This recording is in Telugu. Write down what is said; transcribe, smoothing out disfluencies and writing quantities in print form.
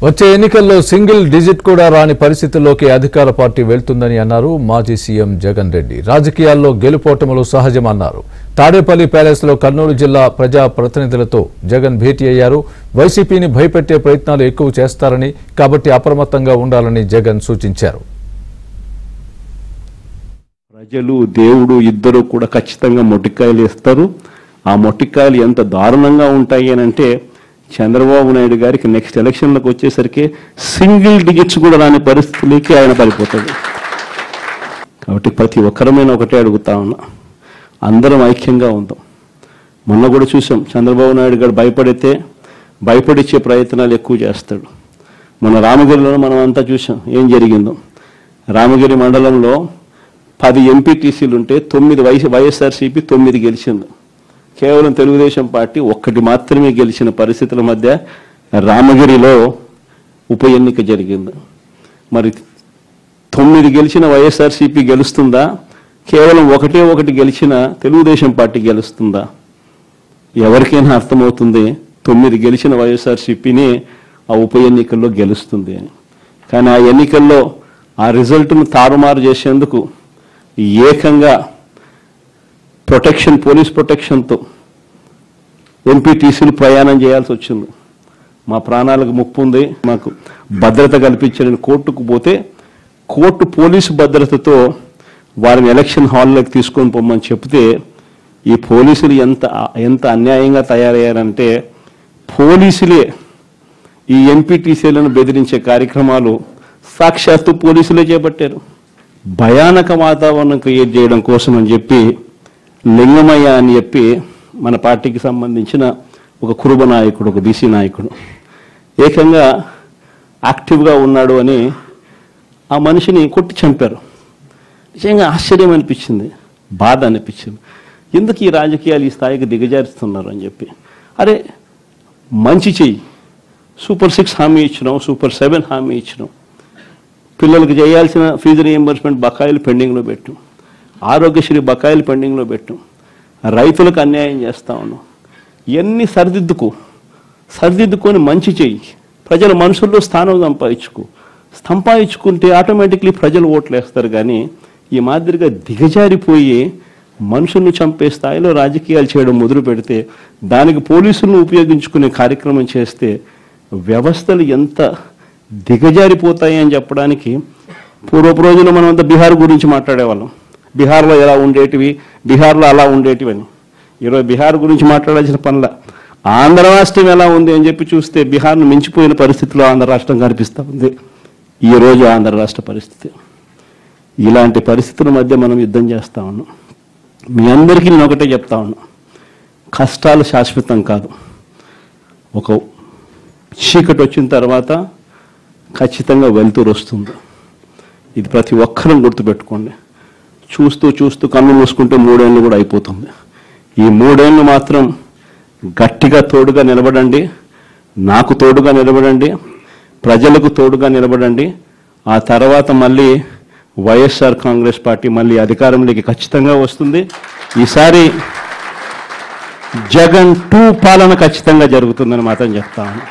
వచ్చే ఎన్నికల్లో సింగిల్ డిజిట్ కూడా రాని పరిస్థితుల్లోకి అధికార పార్టీ వెళ్తుందని అన్నారు మాజీ సీఎం జగన్ రెడ్డి. రాజకీయాల్లో గెలుపోటములు సహజమన్నారు. తాడేపల్లి ప్యాలెస్ లో కర్నూలు జిల్లా ప్రజా ప్రతినిధులతో జగన్ భేటీ అయ్యారు. వైసీపీని భయపెట్టే ప్రయత్నాలు ఎక్కువ చేస్తారని, కాబట్టి అప్రమత్తంగా ఉండాలని జగన్ సూచించారు. ప్రజలు దేవుడు ఇద్దరు కూడా ఖచ్చితంగా మొట్టికాయలు ఇస్తారు. ఆ మొట్టికాయలు ఎంత దారుణంగా ఉంటాయి అని అంటే చంద్రబాబు నాయుడు గారికి నెక్స్ట్ ఎలక్షన్లకు వచ్చేసరికి సింగిల్ డిజిట్స్ కూడా రాని పరిస్థితులకి ఆయన పడిపోతాడు. కాబట్టి ప్రతి ఒక్కరమైన ఒకటే అడుగుతా ఉన్నా, అందరం ఐక్యంగా ఉందాం. మొన్న కూడా చూసాం, చంద్రబాబు నాయుడు గారు భయపడిచ్చే ప్రయత్నాలు ఎక్కువ చేస్తాడు. మన రామగిరిలో మనం అంతా చూసాం ఏం జరిగిందో. రామగిరి మండలంలో 10 ఎంపీటీసీలు ఉంటే 9 వైఎస్ఆర్సీపీ 9 గెలిచింది. కేవలం తెలుగుదేశం పార్టీ 1 మాత్రమే గెలిచిన పరిస్థితుల మధ్య రామగిరిలో ఉప ఎన్నిక జరిగింది. మరి 9 గెలిచిన వైఎస్ఆర్సీపీ గెలుస్తుందా? కేవలం 1 గెలిచిన తెలుగుదేశం పార్టీ గెలుస్తుందా? ఎవరికైనా అర్థమవుతుంది 9 గెలిచిన వైఎస్ఆర్సీపీని ఆ ఉప ఎన్నికల్లో గెలుస్తుంది అని. కానీ ఆ ఎన్నికల్లో ఆ రిజల్ట్ను తారుమారు చేసేందుకు ఏకంగా పోలీస్ ప్రొటెక్షన్తో ఎంపీటీసీలు ప్రయాణం చేయాల్సి వచ్చింది. మా ప్రాణాలకు ముప్పు ఉంది, మాకు భద్రత కల్పించాలని కోర్టుకు పోతే కోర్టు పోలీసు భద్రతతో వారిని ఎలక్షన్ హాల్లోకి తీసుకొని పోమని చెప్తే ఈ పోలీసులు ఎంత అన్యాయంగా తయారయ్యారంటే, పోలీసులే ఈ ఎంపీటీసీలను బెదిరించే కార్యక్రమాలు సాక్షాత్తు పోలీసులే చేపట్టారు. భయానక వాతావరణం క్రియేట్ చేయడం కోసం అని చెప్పి లింగమయ్య అని చెప్పి మన పార్టీకి సంబంధించిన ఒక కురుబ నాయకుడు, ఒక బీసీ నాయకుడు ఏకంగా యాక్టివ్గా ఉన్నాడు అని ఆ మనిషిని కొట్టి చంపారు. నిజంగా ఆశ్చర్యం అనిపించింది, బాధ అనిపించింది. ఎందుకు ఈ రాజకీయాలు ఈ స్థాయికి దిగజారుస్తున్నారు అని చెప్పి. అరే మంచి చెయ్యి, సూపర్ 6 హామీ ఇచ్చినాం, సూపర్ 7 హామీ ఇచ్చినాం, పిల్లలకు చేయాల్సిన ఫీజు రీఎంబర్స్మెంట్ బకాయిలు పెండింగ్లో పెట్టాం, ఆరోగ్యశ్రీ బకాయిలు పెండింగ్లో పెట్టాం, రైతులకు అన్యాయం చేస్తా ఉన్నాం. ఇవన్నీ సరిదిద్దుకొని మంచి చెయ్యి, ప్రజల మనసుల్లో స్థానం సంపాదించుకుంటే ఆటోమేటిక్లీ ప్రజలు ఓట్లు వేస్తారు. కానీ ఈ మాదిరిగా దిగజారిపోయి మనుషులను చంపే స్థాయిలో రాజకీయాలు చేయడం మొదలు పెడితే, దానికి పోలీసులను ఉపయోగించుకునే కార్యక్రమం చేస్తే వ్యవస్థలు ఎంత దిగజారిపోతాయి అని చెప్పడానికి పూర్వపు రోజుల్లో మనం అంతా బీహార్ గురించి మాట్లాడేవాళ్ళం. బీహార్లో ఎలా ఉండేటివి, బీహార్లో అలా ఉండేటివని. ఈరోజు బీహార్ గురించి మాట్లాడాల్సిన పనుల ఆంధ్ర రాష్ట్రం ఎలా ఉంది అని చెప్పి చూస్తే బీహార్ను మించిపోయిన పరిస్థితిలో ఆంధ్ర రాష్ట్రం కనిపిస్తూ ఉంది. ఈరోజు ఆంధ్ర రాష్ట్ర పరిస్థితి. ఇలాంటి పరిస్థితుల మధ్య మనం యుద్ధం చేస్తూ ఉన్నాం. మీ అందరికీ నేను ఒకటే చెప్తా ఉన్నా, కష్టాలు శాశ్వతం కాదు. ఒక చీకటి వచ్చిన తర్వాత ఖచ్చితంగా వెలుతురు వస్తుంది. ఇది ప్రతి ఒక్కరూ గుర్తుపెట్టుకోండి. చూస్తూ కన్ను మూసుకుంటే 3 ఏళ్ళు కూడా అయిపోతుంది. ఈ 3 ఏళ్ళు మాత్రం గట్టిగా తోడుగా నిలబడండి, నాకు తోడుగా నిలబడండి, ప్రజలకు తోడుగా నిలబడండి. ఆ తర్వాత మళ్ళీ వైఎస్ఆర్ కాంగ్రెస్ పార్టీ మళ్ళీ అధికారంలోకి ఖచ్చితంగా వస్తుంది. ఈసారి జగన్ 2 పాలన ఖచ్చితంగా జరుగుతుందని మాత్రం చెప్తాను.